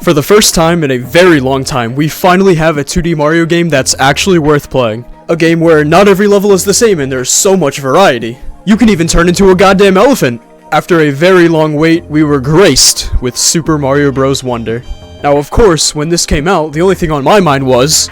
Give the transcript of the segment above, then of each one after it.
For the first time in a very long time, we finally have a 2D Mario game that's actually worth playing. A game where not every level is the same and there's so much variety. You can even turn into a goddamn elephant! After a very long wait, we were graced with Super Mario Bros. Wonder. Now of course, when this came out, the only thing on my mind was,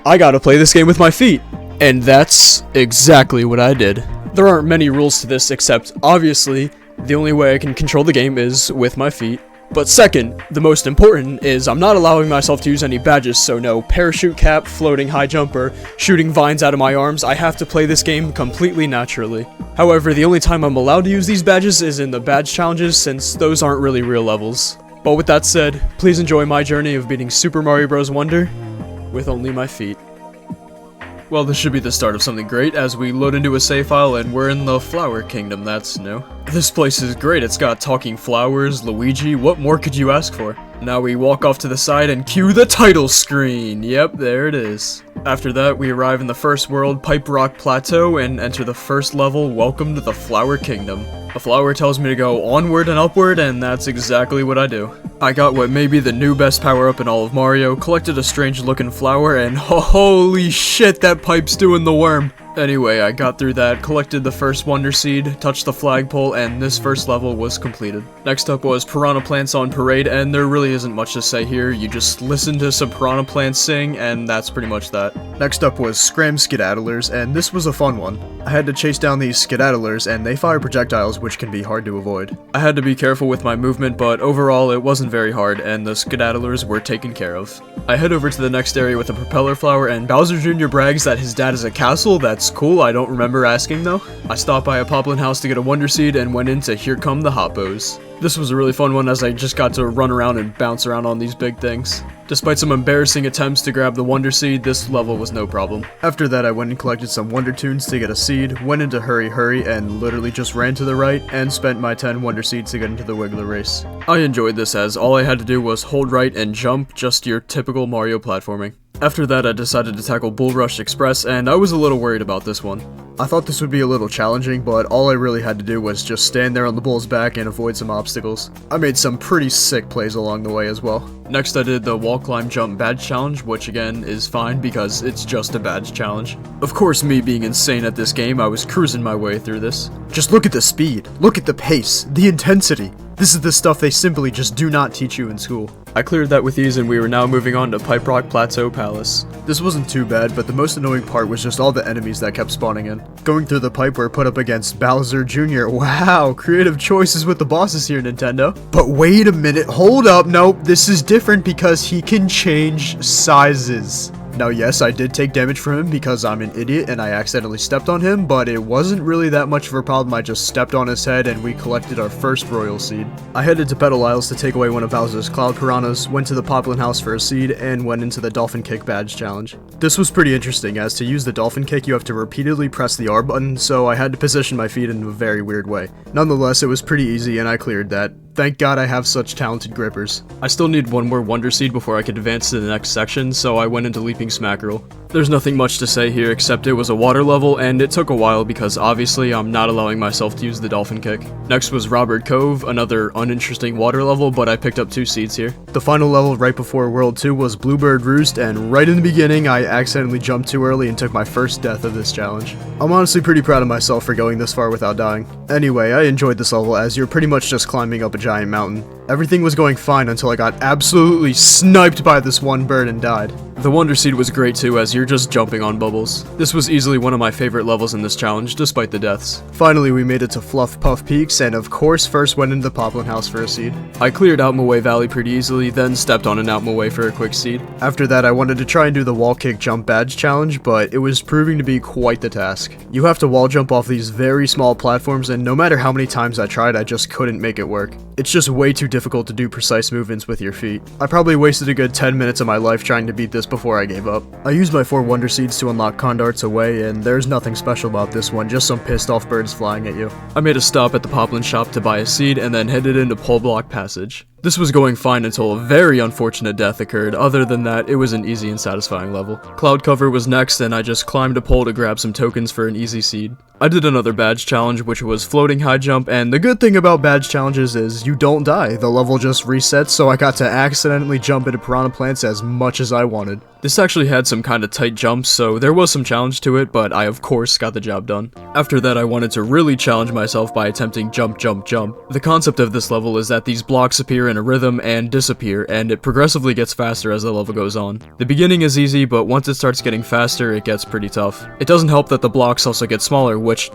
I gotta play this game with my feet. And that's exactly what I did. There aren't many rules to this except, obviously, the only way I can control the game is with my feet. But second, the most important, is I'm not allowing myself to use any badges, so no parachute cap, floating high jumper, shooting vines out of my arms. I have to play this game completely naturally. However, the only time I'm allowed to use these badges is in the badge challenges, since those aren't really real levels. But with that said, please enjoy my journey of beating Super Mario Bros. Wonder with only my feet. Well, this should be the start of something great, as we load into a save file and we're in the Flower Kingdom, that's new. This place is great, it's got talking flowers, Luigi, what more could you ask for? Now we walk off to the side and cue the title screen, yep, there it is. After that, we arrive in the first world, Pipe Rock Plateau, and enter the first level, Welcome to the Flower Kingdom. A flower tells me to go onward and upward, and that's exactly what I do. I got what may be the new best power-up in all of Mario, collected a strange-looking flower, and holy shit, that pipe's doing the worm! Anyway, I got through that, collected the first Wonder Seed, touched the flagpole, and this first level was completed. Next up was Piranha Plants on Parade, and there really isn't much to say here, you just listen to some Piranha Plants sing, and that's pretty much that. Next up was Scram Skedaddlers, and this was a fun one. I had to chase down these Skedaddlers, and they fire projectiles, which can be hard to avoid. I had to be careful with my movement, but overall it wasn't very hard, and the Skedaddlers were taken care of. I head over to the next area with a propeller flower, and Bowser Jr. brags that his dad is a castle. That's cool, I don't remember asking though. I stopped by a Poplin house to get a Wonder Seed and went into Here Come the Hoppos. This was a really fun one as I just got to run around and bounce around on these big things. Despite some embarrassing attempts to grab the Wonder Seed, this level was no problem. After that, I went and collected some Wonder Tunes to get a seed, went into Hurry Hurry, and literally just ran to the right, and spent my 10 Wonder Seeds to get into the Wiggler race. I enjoyed this as all I had to do was hold right and jump, just your typical Mario platforming. After that, I decided to tackle Bull Rush Express, and I was a little worried about this one. I thought this would be a little challenging, but all I really had to do was just stand there on the bull's back and avoid some obstacles. I made some pretty sick plays along the way as well. Next I did the Wall Climb Jump Badge Challenge, which again is fine because it's just a badge challenge. Of course, me being insane at this game, I was cruising my way through this. Just look at the speed, look at the pace, the intensity. This is the stuff they simply just do not teach you in school. I cleared that with ease and we were now moving on to Pipe Rock Plateau Palace. This wasn't too bad, but the most annoying part was just all the enemies that kept spawning in. Going through the pipe were put up against Bowser Jr. Wow, creative choices with the bosses here, Nintendo. But wait a minute, hold up, nope, this is different because he can change sizes. Now yes, I did take damage from him because I'm an idiot and I accidentally stepped on him, but it wasn't really that much of a problem. I just stepped on his head and we collected our first Royal Seed. I headed to Petal Isles to take away one of Bowser's Cloud Piranhas, went to the Poplin house for a seed, and went into the Dolphin Kick Badge Challenge. This was pretty interesting, as to use the Dolphin Kick you have to repeatedly press the R button, so I had to position my feet in a very weird way. Nonetheless, it was pretty easy and I cleared that. Thank God I have such talented grippers. I still need one more Wonder Seed before I could advance to the next section, so I went into Leaping Smackerel. There's nothing much to say here except it was a water level and it took a while because obviously I'm not allowing myself to use the Dolphin Kick. Next was Robert Cove, another uninteresting water level, but I picked up 2 seeds here. The final level right before World 2 was Bluebird Roost, and right in the beginning I accidentally jumped too early and took my first death of this challenge. I'm honestly pretty proud of myself for going this far without dying. Anyway, I enjoyed this level as you're pretty much just climbing up a giant mountain. Everything was going fine until I got absolutely sniped by this one bird and died. The Wonder Seed was great too, as you're just jumping on bubbles. This was easily one of my favorite levels in this challenge, despite the deaths. Finally, we made it to Fluff Puff Peaks, and of course first went into the Poplin house for a seed. I cleared Outmaway Valley pretty easily, then stepped on an Outmaway for a quick seed. After that, I wanted to try and do the Wall Kick Jump Badge Challenge, but it was proving to be quite the task. You have to wall jump off these very small platforms, and no matter how many times I tried, I just couldn't make it work. It's just way too difficult to do precise movements with your feet. I probably wasted a good 10 minutes of my life trying to beat this before I gave up. I used my 4 Wonder Seeds to unlock Condart's Away, and there's nothing special about this one, just some pissed off birds flying at you. I made a stop at the Poplin shop to buy a seed, and then headed into Pole Block Passage. This was going fine until a very unfortunate death occurred. Other than that, it was an easy and satisfying level. Cloud cover was next, and I just climbed a pole to grab some tokens for an easy seed. I did another badge challenge, which was floating high jump, and the good thing about badge challenges is you don't die. The level just resets, so I got to accidentally jump into piranha plants as much as I wanted. This actually had some kind of tight jumps, so there was some challenge to it, but I of course got the job done. After that, I wanted to really challenge myself by attempting jump, jump, jump. The concept of this level is that these blocks appear in a rhythm and disappear, and it progressively gets faster as the level goes on. The beginning is easy, but once it starts getting faster, it gets pretty tough. It doesn't help that the blocks also get smaller, which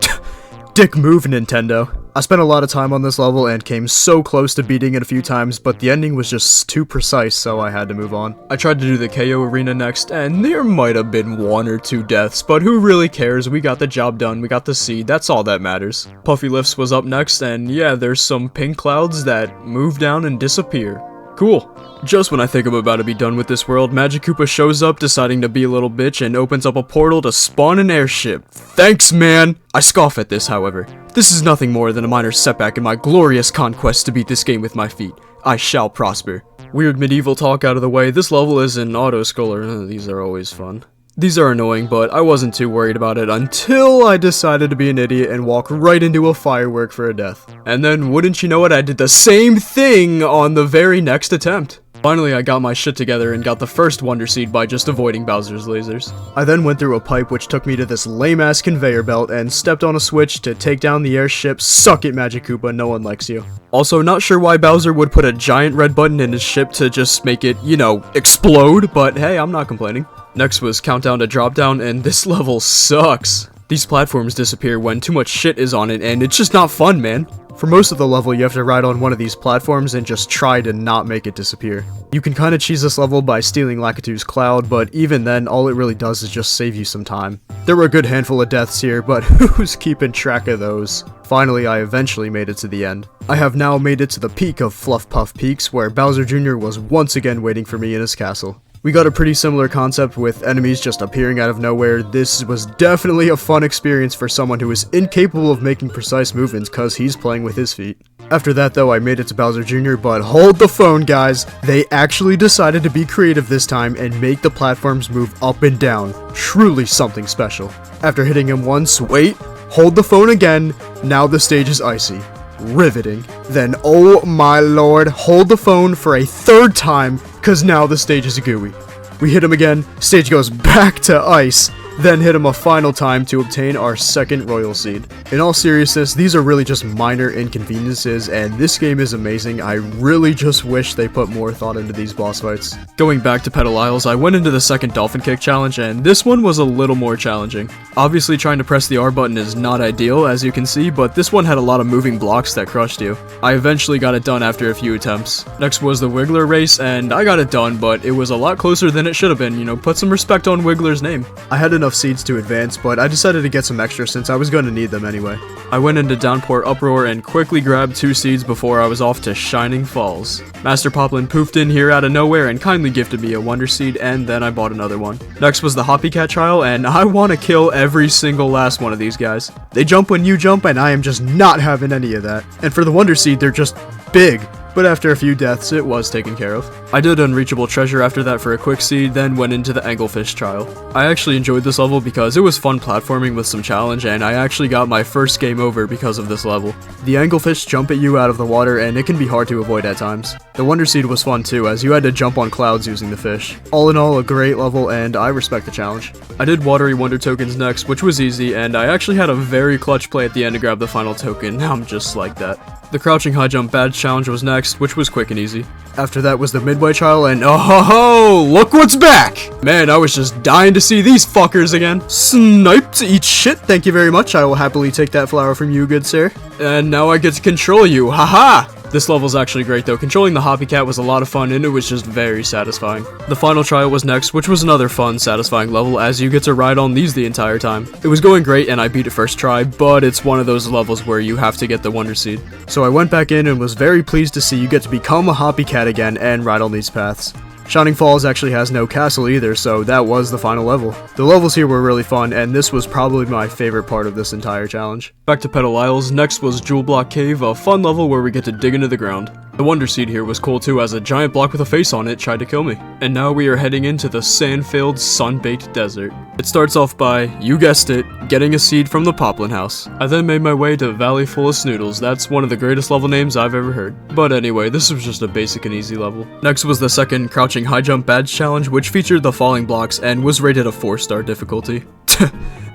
dick move, Nintendo. I spent a lot of time on this level and came so close to beating it a few times, but the ending was just too precise, so I had to move on. I tried to do the KO arena next, and there might have been 1 or 2 deaths, but who really cares? We got the job done, we got the seed, that's all that matters. Puffy Lifts was up next, and yeah, there's some pink clouds that move down and disappear. Cool. Just when I think I'm about to be done with this world, Magikoopa shows up deciding to be a little bitch and opens up a portal to spawn an airship. Thanks, man! I scoff at this, however. This is nothing more than a minor setback in my glorious conquest to beat this game with my feet. I shall prosper. Weird medieval talk out of the way, this level is an auto-scroller. These are always fun. These are annoying, but I wasn't too worried about it until I decided to be an idiot and walk right into a firework for a death. And then, wouldn't you know it, I did the same thing on the very next attempt. Finally, I got my shit together and got the first Wonder Seed by just avoiding Bowser's lasers. I then went through a pipe which took me to this lame-ass conveyor belt and stepped on a switch to take down the airship. Suck it, Magikoopa, no one likes you. Also, not sure why Bowser would put a giant red button in his ship to just make it, you know, explode, but hey, I'm not complaining. Next was Countdown to Drop Down, and this level sucks. These platforms disappear when too much shit is on it, and it's just not fun, man. For most of the level, you have to ride on one of these platforms and just try to not make it disappear. You can kinda cheese this level by stealing Lakitu's cloud, but even then, all it really does is just save you some time. There were a good handful of deaths here, but who's keeping track of those? Finally, I eventually made it to the end. I have now made it to the peak of Fluff Puff Peaks, where Bowser Jr. was once again waiting for me in his castle. We got a pretty similar concept with enemies just appearing out of nowhere. This was definitely a fun experience for someone who is incapable of making precise movements cause he's playing with his feet. After that though, I made it to Bowser Jr., but hold the phone guys, they actually decided to be creative this time and make the platforms move up and down. Truly something special. After hitting him once, wait, hold the phone again, now the stage is icy. Riveting. Then, oh my lord, hold the phone for a 3rd time, cause now the stage is gooey. We hit him again, stage goes back to ice, then hit him a final time to obtain our 2nd Royal Seed. In all seriousness, these are really just minor inconveniences, and this game is amazing. I really just wish they put more thought into these boss fights. Going back to Petal Isles, I went into the 2nd Dolphin Kick challenge, and this one was a little more challenging. Obviously, trying to press the R button is not ideal, as you can see, but this one had a lot of moving blocks that crushed you. I eventually got it done after a few attempts. Next was the Wiggler race, and I got it done, but it was a lot closer than it should have been. You know, put some respect on Wiggler's name. I had enough seeds to advance, but I decided to get some extra since I was going to need them anyway. I went into Downpour Uproar and quickly grabbed 2 seeds before I was off to Shining Falls. Master Poplin poofed in here out of nowhere and kindly gifted me a Wonder Seed, and then I bought another one. Next was the Hoppy Cat trial, and I want to kill every single last one of these guys. They jump when you jump, and I am just not having any of that. And for the Wonder Seed, they're just big. But after a few deaths, it was taken care of. I did Unreachable Treasure after that for a quick seed, then went into the Anglefish trial. I actually enjoyed this level because it was fun platforming with some challenge, and I actually got my first game over because of this level. The Anglefish jump at you out of the water, and it can be hard to avoid at times. The Wonder Seed was fun too, as you had to jump on clouds using the fish. All in all, a great level, and I respect the challenge. I did Watery Wonder tokens next, which was easy, and I actually had a very clutch play at the end to grab the final token. I'm just like that. The Crouching High Jump Badge challenge was next, which was quick and easy. After that was the Midway trial, and oh ho ho, look what's back! Man, I was just dying to see these fuckers again. Sniped, eat shit, thank you very much, I will happily take that flower from you, good sir. And now I get to control you, haha! This level's actually great though. Controlling the Hoppy Cat was a lot of fun and it was just very satisfying. The final trial was next, which was another fun, satisfying level as you get to ride on these the entire time. It was going great and I beat it first try, but it's one of those levels where you have to get the Wonder Seed. So I went back in and was very pleased to see you get to become a Hoppy Cat again and ride on these paths. Shining Falls actually has no castle either, so that was the final level. The levels here were really fun, and this was probably my favorite part of this entire challenge. Back to Petal Isles, next was Jewel Block Cave, a fun level where we get to dig into the ground. The Wonder Seed here was cool too, as a giant block with a face on it tried to kill me. And now we are heading into the sand-filled, sun-baked desert. It starts off by, you guessed it, getting a seed from the Poplin House. I then made my way to Valley Full of Snoodles. That's one of the greatest level names I've ever heard. But anyway, this was just a basic and easy level. Next was the second Crouching High Jump Badge Challenge, which featured the falling blocks and was rated a 4-star difficulty.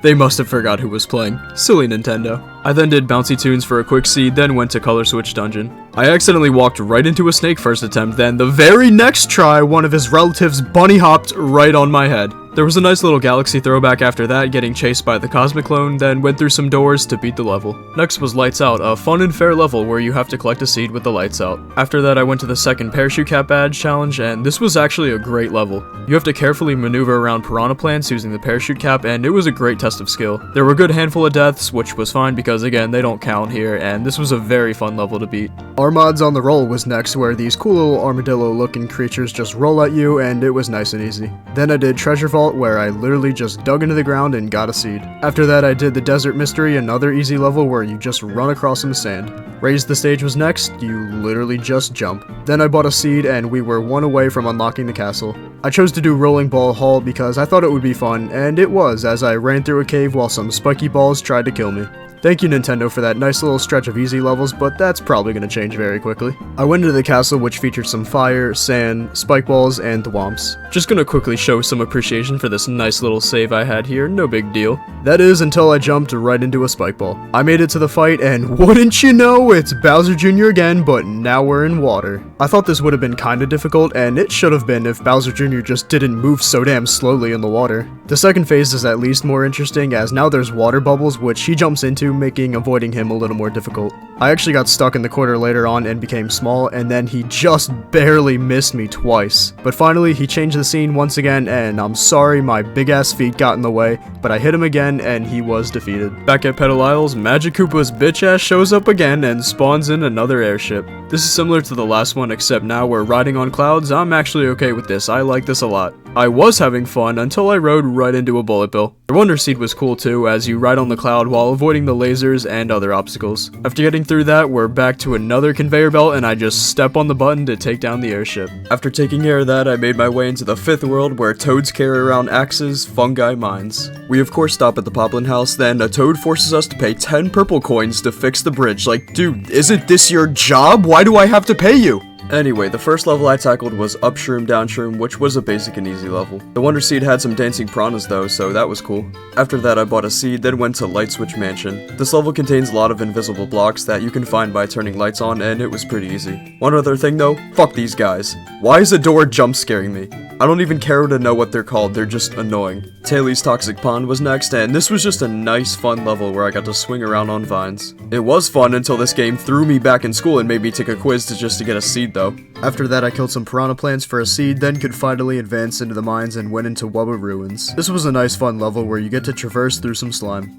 They must have forgot who was playing. Silly Nintendo. I then did Bouncy Tunes for a quick seed, then went to Color Switch Dungeon. I accidentally walked right into a snake first attempt, then the very next try, one of his relatives bunny hopped right on my head. There was a nice little galaxy throwback after that, getting chased by the Cosmic Clone, then went through some doors to beat the level. Next was Lights Out, a fun and fair level where you have to collect a seed with the lights out. After that I went to the second Parachute Cap Badge Challenge, and this was actually a great level. You have to carefully maneuver around piranha plants using the parachute cap, and it was a great test of skill. There were a good handful of deaths, which was fine because again, they don't count here, and this was a very fun level to beat. Armods on the Roll was next, where these cool little armadillo looking creatures just roll at you, and it was nice and easy. Then I did Treasure Vault, where I literally just dug into the ground and got a seed. After that I did the Desert Mystery, another easy level where you just run across some sand. Raise the Stage was next, you literally just jump. Then I bought a seed and we were one away from unlocking the castle. I chose to do Rolling Ball Hall because I thought it would be fun, and it was, as I ran through a cave while some spiky balls tried to kill me. Thank you, Nintendo, for that nice little stretch of easy levels, but that's probably going to change very quickly. I went into the castle, which featured some fire, sand, spike balls, and thwomps. Just gonna quickly show some appreciation for this nice little save I had here, no big deal. That is until I jumped right into a spike ball. I made it to the fight, and wouldn't you know, it's Bowser Jr. again, but now we're in water. I thought this would have been kinda difficult, and it should have been if Bowser Jr. just didn't move so damn slowly in the water. The second phase is at least more interesting, as now there's water bubbles, which he jumps into, making avoiding him a little more difficult. I actually got stuck in the corner later on and became small, and then he just barely missed me twice. But finally, he changed the scene once again, and I'm sorry my big ass feet got in the way, but I hit him again and he was defeated. Back at Petal Isles, Magic Koopa's bitch ass shows up again and spawns in another airship. This is similar to the last one, except now we're riding on clouds. I'm actually okay with this, I like this a lot. I was having fun until I rode right into a bullet bill. The Wonder Seed was cool too, as you ride on the cloud while avoiding the lasers and other obstacles. After getting through that, we're back to another conveyor belt and I just step on the button to take down the airship. After taking care of that, I made my way into the 5th world where toads carry around axes, fungi, mines. We of course stop at the Poplin House, then a toad forces us to pay 10 purple coins to fix the bridge. Like, dude, isn't this your job? Why do I have to pay you? Anyway, the first level I tackled was Up Shroom Down Shroom, which was a basic and easy level. The Wonder Seed had some dancing piranhas though, so that was cool. After that I bought a seed, then went to Light Switch Mansion. This level contains a lot of invisible blocks that you can find by turning lights on, and it was pretty easy. One other thing though, fuck these guys. Why is a door jump scaring me? I don't even care to know what they're called, they're just annoying. Taili's Toxic Pond was next, and this was just a nice fun level where I got to swing around on vines. It was fun until this game threw me back in school and made me take a quiz just to get a seed though. After that I killed some piranha plants for a seed, then could finally advance into the mines and went into Wubba Ruins. This was a nice fun level where you get to traverse through some slime.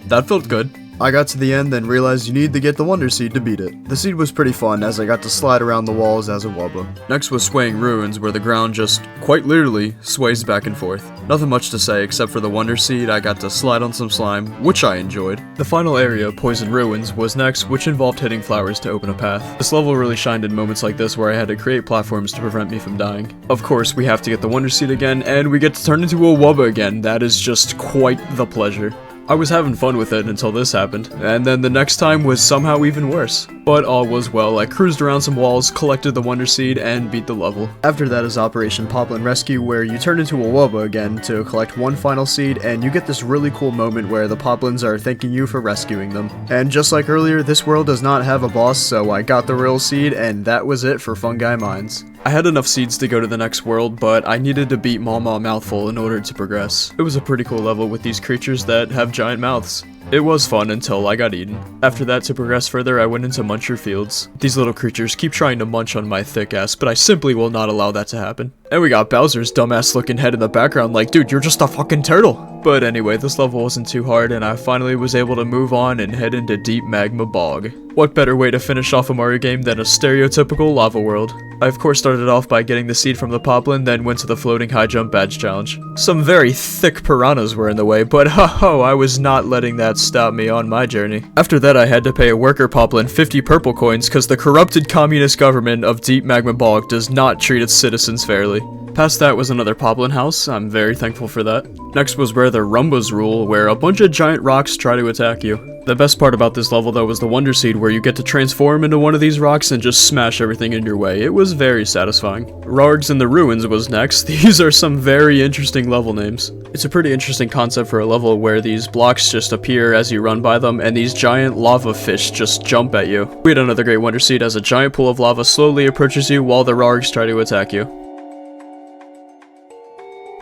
That felt good. I got to the end, then realized you need to get the Wonder Seed to beat it. The seed was pretty fun, as I got to slide around the walls as a Wubba. Next was Swaying Ruins, where the ground just, quite literally, sways back and forth. Nothing much to say, except for the Wonder Seed, I got to slide on some slime, which I enjoyed. The final area, Poison Ruins, was next, which involved hitting flowers to open a path. This level really shined in moments like this where I had to create platforms to prevent me from dying. Of course, we have to get the Wonder Seed again, and we get to turn into a Wubba again. That is just quite the pleasure. I was having fun with it until this happened, and then the next time was somehow even worse. But all was well, I cruised around some walls, collected the Wonder Seed, and beat the level. After that is Operation Poplin Rescue, where you turn into a Wubba again to collect one final seed, and you get this really cool moment where the Poplins are thanking you for rescuing them. And just like earlier, this world does not have a boss, so I got the real seed, and that was it for Fungi Mines. I had enough seeds to go to the next world, but I needed to beat Mama Mouthful in order to progress. It was a pretty cool level with these creatures that have giant mouths. It was fun until I got eaten. After that, to progress further, I went into Muncher Fields. These little creatures keep trying to munch on my thick ass, but I simply will not allow that to happen. And we got Bowser's dumbass looking head in the background like, dude, you're just a fucking turtle. But anyway, this level wasn't too hard, and I finally was able to move on and head into Deep Magma Bog. What better way to finish off a Mario game than a stereotypical lava world? I of course started off by getting the seed from the Poplin, then went to the Floating High Jump Badge Challenge. Some very thick piranhas were in the way, but ho, I was not letting that that stopped me on my journey. After that, I had to pay a worker poplin 50 purple coins because the corrupted communist government of Deep Magma Bog does not treat its citizens fairly. Past that was another Poplin house, I'm very thankful for that. Next was where the Rumbas rule, where a bunch of giant rocks try to attack you. The best part about this level though was the Wonder Seed, where you get to transform into one of these rocks and just smash everything in your way. It was very satisfying. Rargs and the Ruins was next. These are some very interesting level names. It's a pretty interesting concept for a level where these blocks just appear as you run by them and these giant lava fish just jump at you. We had another great Wonder Seed as a giant pool of lava slowly approaches you while the Rargs try to attack you.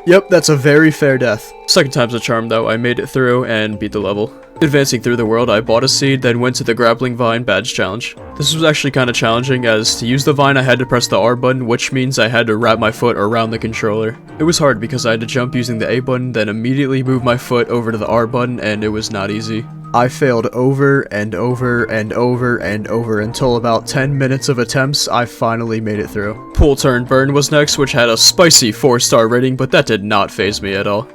Yep, that's a very fair death. Second time's a charm though, I made it through and beat the level. Advancing through the world, I bought a seed, then went to the Grappling Vine Badge Challenge. This was actually kinda challenging, as to use the vine I had to press the R button, which means I had to wrap my foot around the controller. It was hard because I had to jump using the A button, then immediately move my foot over to the R button, and it was not easy. I failed over and over and over and over until about 10 minutes of attempts, I finally made it through. Pool Turn Burn was next, which had a spicy 4-star rating, but that did not faze me at all.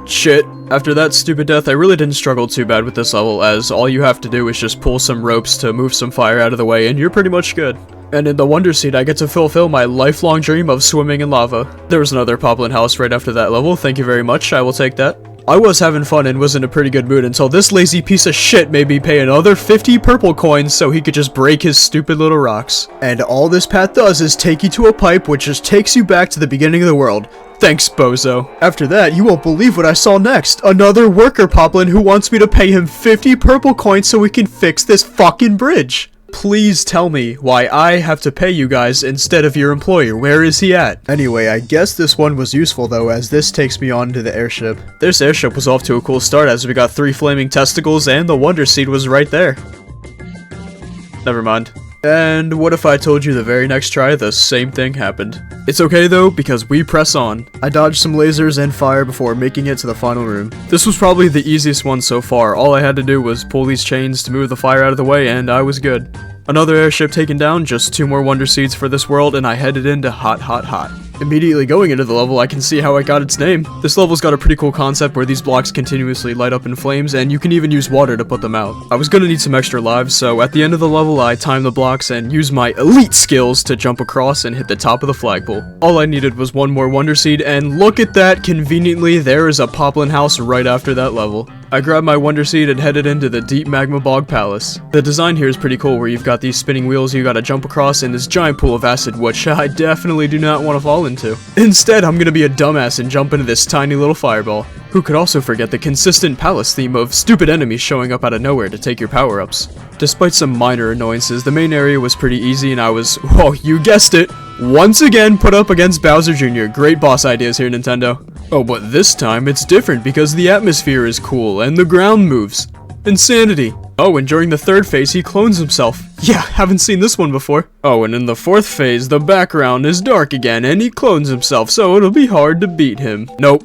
Shit. After that stupid death, I really didn't struggle too bad with this level, as all you have to do is just pull some ropes to move some fire out of the way and you're pretty much good. And in the Wonder Seed, I get to fulfill my lifelong dream of swimming in lava. There was another Poplin house right after that level, thank you very much, I will take that. I was having fun and was in a pretty good mood until this lazy piece of shit made me pay another 50 purple coins so he could just break his stupid little rocks. And all this path does is take you to a pipe which just takes you back to the beginning of the world. Thanks, bozo. After that, you won't believe what I saw next. Another worker Poplin who wants me to pay him 50 purple coins so we can fix this fucking bridge. Please tell me why I have to pay you guys instead of your employer. Where is he at? Anyway, I guess this one was useful though, as this takes me on to the airship. This airship was off to a cool start as we got 3 flaming testicles and the Wonder Seed was right there. Never mind. And what if I told you the very next try the same thing happened? It's okay though, because we press on. I dodged some lasers and fire before making it to the final room. This was probably the easiest one so far. All I had to do was pull these chains to move the fire out of the way and I was good. Another airship taken down, just 2 more Wonder Seeds for this world, and I headed into Hot Hot Hot. Immediately going into the level, I can see how it got its name. This level's got a pretty cool concept where these blocks continuously light up in flames, and you can even use water to put them out. I was gonna need some extra lives, so at the end of the level, I timed the blocks and used my elite skills to jump across and hit the top of the flagpole. All I needed was 1 more Wonder Seed, and look at that, conveniently, there is a Poplin house right after that level. I grabbed my Wonder Seed and headed into the Deep Magma Bog Palace. The design here is pretty cool, where you've got these spinning wheels you gotta jump across and this giant pool of acid, which I definitely do not want to fall into. Instead, I'm gonna be a dumbass and jump into this tiny little fireball. Who could also forget the consistent palace theme of stupid enemies showing up out of nowhere to take your power-ups. Despite some minor annoyances, the main area was pretty easy and I was, oh, you guessed it, once again put up against Bowser Jr. Great boss ideas here, Nintendo. Oh, but this time it's different because the atmosphere is cool and the ground moves. Insanity. Oh, and during the 3rd phase, he clones himself. Yeah, haven't seen this one before. Oh, and in the 4th phase, the background is dark again and he clones himself, so it'll be hard to beat him. Nope.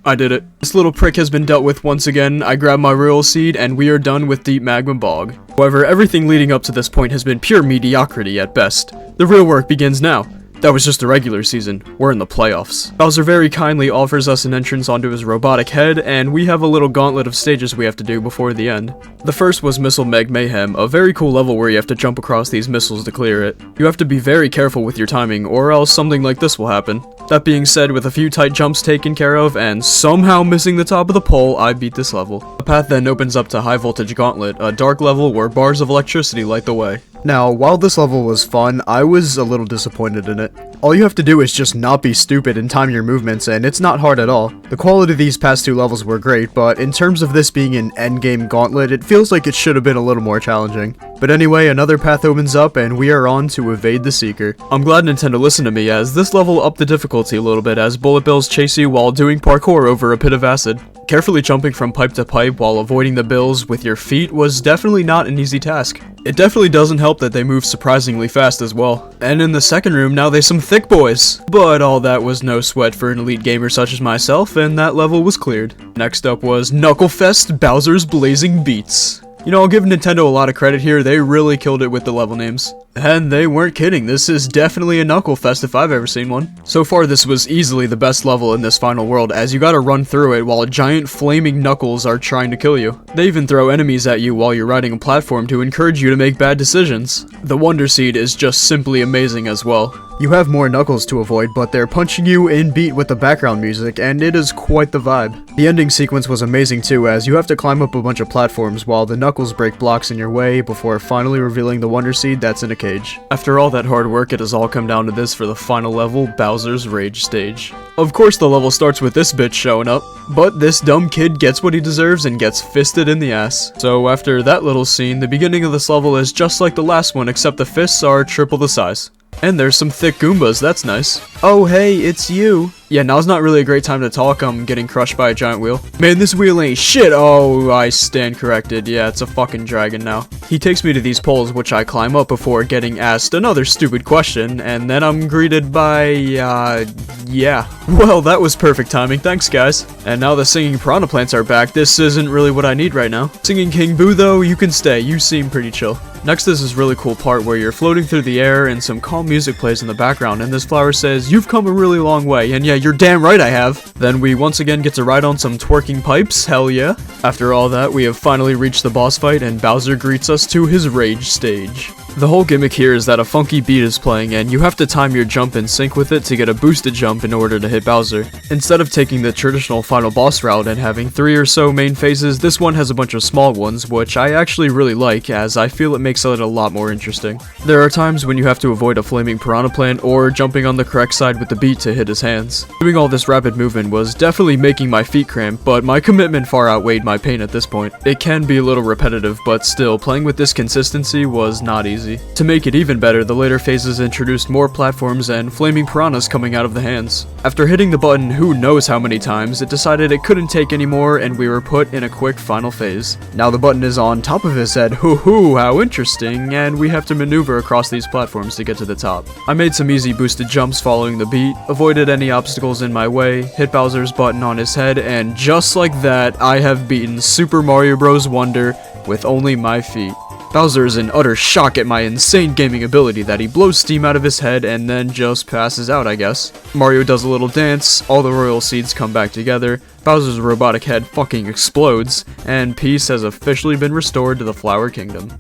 I did it. This little prick has been dealt with once again. I grabbed my Royal Seed and we are done with Deep Magma Bog. However, everything leading up to this point has been pure mediocrity at best. The real work begins now. That was just the regular season. We're in the playoffs. Bowser very kindly offers us an entrance onto his robotic head, and we have a little gauntlet of stages we have to do before the end. The first was Missile Meg Mayhem, a very cool level where you have to jump across these missiles to clear it. You have to be very careful with your timing, or else something like this will happen. That being said, with a few tight jumps taken care of, and somehow missing the top of the pole, I beat this level. The path then opens up to High Voltage Gauntlet, a dark level where bars of electricity light the way. Now, while this level was fun, I was a little disappointed in it. All you have to do is just not be stupid and time your movements, and it's not hard at all. The quality of these past 2 levels were great, but in terms of this being an endgame gauntlet, it feels like it should have been a little more challenging. But anyway, another path opens up, and we are on to Evade the Seeker. I'm glad Nintendo listened to me, as this level upped the difficulty a little bit as bullet bills chase you while doing parkour over a pit of acid. Carefully jumping from pipe to pipe while avoiding the bills with your feet was definitely not an easy task. It definitely doesn't help that they move surprisingly fast as well. And in the second room, now there's some thick boys. But all that was no sweat for an elite gamer such as myself, and that level was cleared. Next up was Knucklefest Bowser's Blazing Beats. You know, I'll give Nintendo a lot of credit here, they really killed it with the level names. And they weren't kidding, this is definitely a Knuckle Fest if I've ever seen one. So far this was easily the best level in this final world, as you gotta run through it while giant flaming knuckles are trying to kill you. They even throw enemies at you while you're riding a platform to encourage you to make bad decisions. The Wonder Seed is just simply amazing as well. You have more Knuckles to avoid, but they're punching you in beat with the background music, and it is quite the vibe. The ending sequence was amazing too, as you have to climb up a bunch of platforms while the Knuckles break blocks in your way before finally revealing the Wonder Seed that's in a cage. After all that hard work, it has all come down to this for the final level, Bowser's Rage Stage. Of course the level starts with this bitch showing up, but this dumb kid gets what he deserves and gets fisted in the ass. So after that little scene, the beginning of this level is just like the last one, except the fists are triple the size. And there's some thick Goombas, that's nice. Oh hey, it's you. Yeah, now's not really a great time to talk, I'm getting crushed by a giant wheel. Man, this wheel ain't shit. Oh, I stand corrected. Yeah, it's a fucking dragon now. He takes me to these poles, which I climb up before getting asked another stupid question, and then I'm greeted by, yeah. Well, that was perfect timing, thanks guys. And now the singing piranha plants are back, this isn't really what I need right now. Singing King Boo though, you can stay, you seem pretty chill. Next is this really cool part where you're floating through the air and some calm music plays in the background and this flower says, "You've come a really long way," and yeah, you're damn right I have. Then we once again get to ride on some twerking pipes, hell yeah. After all that, we have finally reached the boss fight and Bowser greets us to his Rage Stage. The whole gimmick here is that a funky beat is playing and you have to time your jump in sync with it to get a boosted jump in order to hit Bowser. Instead of taking the traditional final boss route and having 3 or so main phases, this one has a bunch of small ones, which I actually really like as I feel it makes it a lot more interesting. There are times when you have to avoid a flaming piranha plant or jumping on the correct side with the beat to hit his hands. Doing all this rapid movement was definitely making my feet cramp, but my commitment far outweighed my pain at this point. It can be a little repetitive, but still, playing with this consistency was not easy. To make it even better, the later phases introduced more platforms and flaming piranhas coming out of the hands. After hitting the button who knows how many times, it decided it couldn't take anymore and we were put in a quick final phase. Now the button is on top of his head, hoo how interesting, and we have to maneuver across these platforms to get to the top. I made some easy boosted jumps following the beat, avoided any obstacles in my way, hit Bowser's button on his head, and just like that, I have beaten Super Mario Bros. Wonder with only my feet. Bowser is in utter shock at my insane gaming ability that he blows steam out of his head and then just passes out, I guess. Mario does a little dance, all the royal seeds come back together, Bowser's robotic head fucking explodes, and peace has officially been restored to the Flower Kingdom.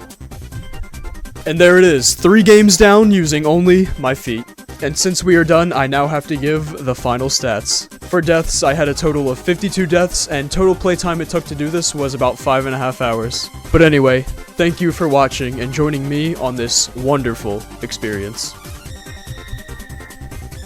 And there it is, 3 games down using only my feet. And since we are done, I now have to give the final stats. For deaths, I had a total of 52 deaths, and total playtime it took to do this was about 5.5 hours. But anyway, thank you for watching and joining me on this wonderful experience.